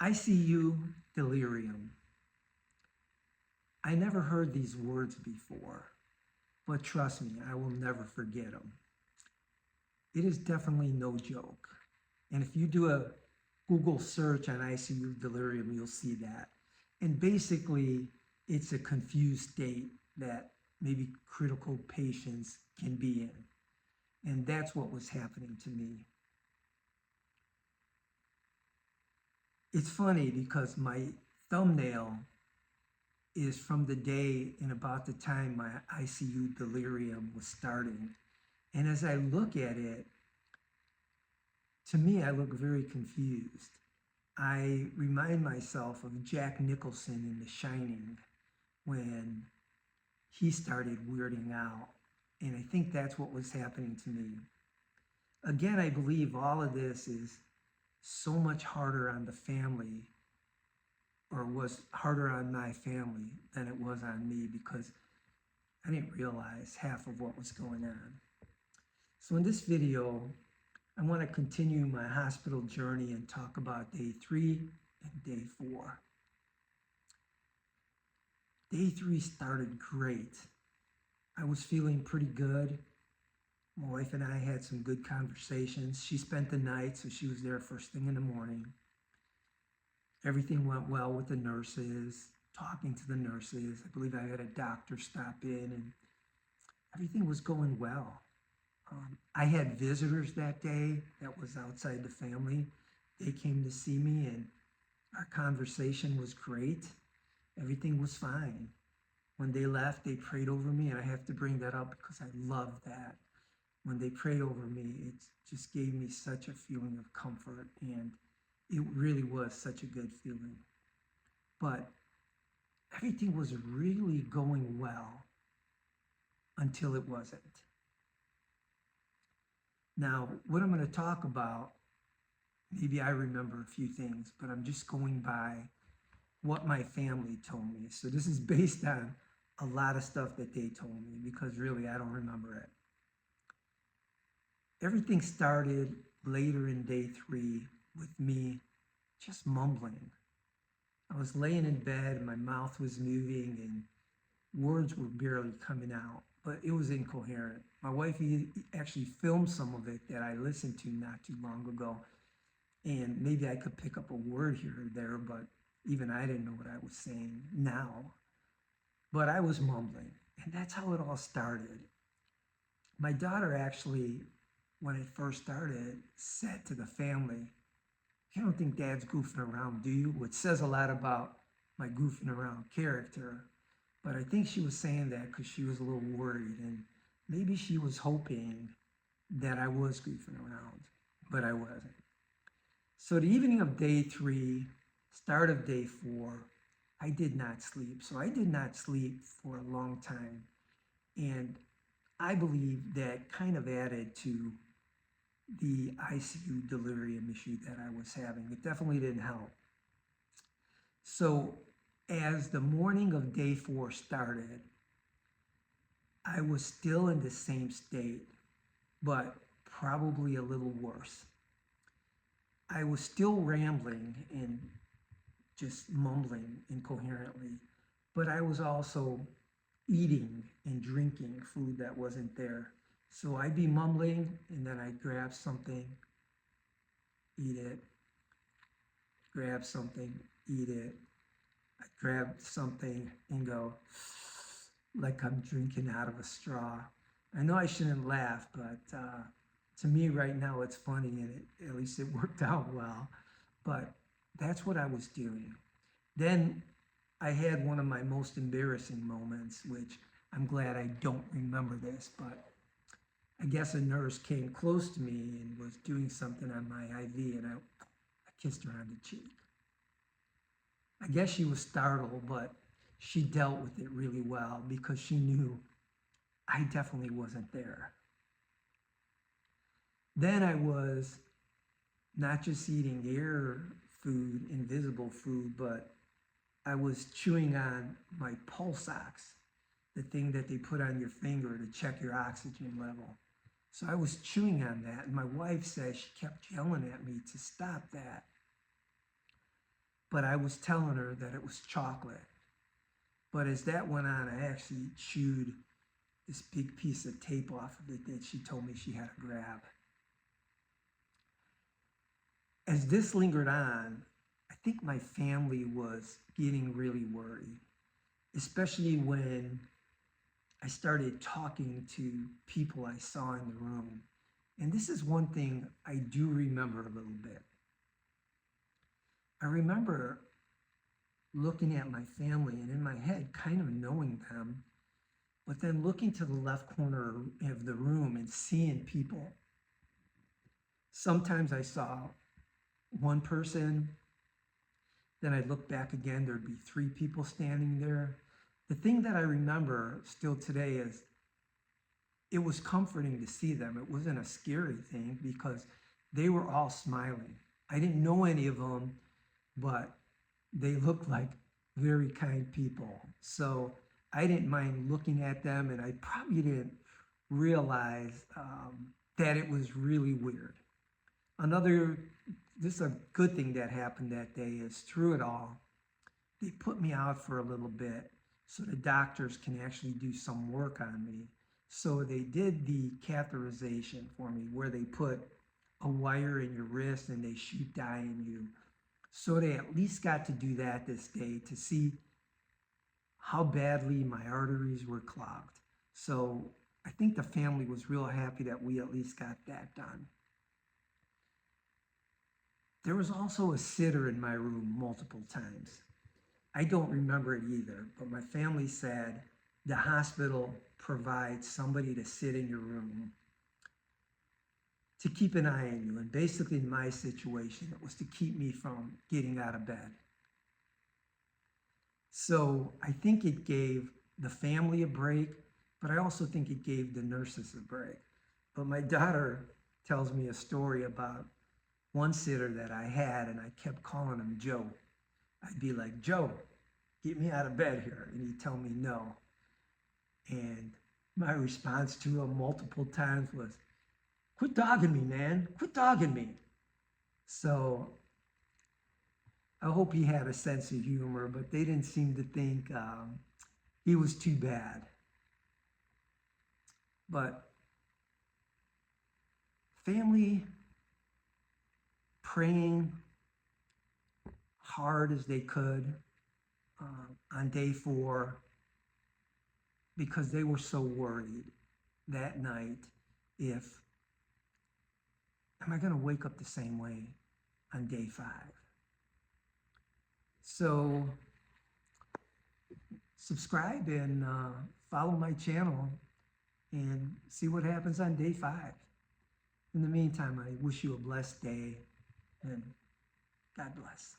ICU Delirium. I never heard these words before, but trust me, I will never forget them. It is definitely no joke. And if you do a Google search on ICU Delirium, you'll see that. And basically, it's a confused state that maybe critical patients can be in. And that's what was happening to me. It's funny because my thumbnail is from the day and about the time my ICU delirium was starting. And as I look at it, to me, I look very confused. I remind myself of Jack Nicholson in The Shining when he started weirding out. And I think that's what was happening to me. Again, I believe all of this is so much harder on the family, or was harder on my family than it was on me, because I didn't realize half of what was going on. So in this video, I want to continue my hospital journey and talk about day 3 and day 4. Day 3 started great. I was feeling pretty good. My wife and I had some good conversations. She spent the night, so she was there first thing in the morning. Everything went well with the nurses, talking to the nurses. I believe I had a doctor stop in, and everything was going well. I had visitors that day that was outside the family. They came to see me, and our conversation was great. Everything was fine. When they left, they prayed over me, and I have to bring that up because I love that. When they prayed over me, it just gave me such a feeling of comfort, and it really was such a good feeling. But everything was really going well until it wasn't. Now, what I'm going to talk about, maybe I remember a few things, but I'm just going by what my family told me. So this is based on a lot of stuff that they told me, because really I don't remember it. Everything started later in day 3 with me just mumbling. I was laying in bed and my mouth was moving and words were barely coming out, but it was incoherent. My wife actually filmed some of it that I listened to not too long ago, and maybe I could pick up a word here or there, but even I didn't know what I was saying now. But I was mumbling, and that's how it all started. My daughter actually, when it first started, said to the family, "You don't think Dad's goofing around, do you?" Which says a lot about my goofing around character. But I think she was saying that because she was a little worried, and maybe she was hoping that I was goofing around, but I wasn't. So the evening of day 3, start of day 4, I did not sleep. So I did not sleep for a long time. And I believe that kind of added to the ICU delirium issue that I was having. It definitely didn't help. So as the morning of day 4 started, I was still in the same state, but probably a little worse. I was still rambling and just mumbling incoherently, but I was also eating and drinking food that wasn't there. So I'd be mumbling and then I'd grab something, eat it, grab something, eat it. I'd grab something and go like I'm drinking out of a straw. I know I shouldn't laugh, but to me right now it's funny, and at least it worked out well. But that's what I was doing. Then I had one of my most embarrassing moments, which I'm glad I don't remember this, but I guess a nurse came close to me and was doing something on my IV, and I kissed her on the cheek. I guess she was startled, but she dealt with it really well because she knew I definitely wasn't there. Then I was not just eating air food, invisible food, but I was chewing on my pulse ox, the thing that they put on your finger to check your oxygen level. So I was chewing on that, and my wife says she kept yelling at me to stop that. but I was telling her that it was chocolate. But as that went on, I actually chewed this big piece of tape off of it that she told me she had to grab. As this lingered on, I think my family was getting really worried, especially when I started talking to people I saw in the room. And this is one thing I do remember a little bit. I remember looking at my family and in my head kind of knowing them, but then looking to the left corner of the room and seeing people. Sometimes I saw one person, then I'd look back again, there'd be three people standing there. The thing that I remember still today is it was comforting to see them. It wasn't a scary thing because they were all smiling. I didn't know any of them, but they looked like very kind people. So I didn't mind looking at them, and I probably didn't realize that it was really weird. This is a good thing that happened that day is through it all, they put me out for a little bit so the doctors can actually do some work on me. So they did the catheterization for me where they put a wire in your wrist and they shoot dye in you. So they at least got to do that this day to see how badly my arteries were clogged. So I think the family was real happy that we at least got that done. There was also a sitter in my room multiple times. I don't remember it either, but my family said the hospital provides somebody to sit in your room to keep an eye on you. And basically in my situation, it was to keep me from getting out of bed. So I think it gave the family a break, but I also think it gave the nurses a break. But my daughter tells me a story about one sitter that I had, and I kept calling him Joe. I'd be like, Joe, get me out of bed here. And he'd tell me no. And my response to him multiple times was, quit dogging me, man. Quit dogging me. So I hope he had a sense of humor, but they didn't seem to think he was too bad. But family praying hard as they could on day 4 because they were so worried that night if, am I going to wake up the same way on day 5? So subscribe and follow my channel and see what happens on day 5. In the meantime, I wish you a blessed day and God bless.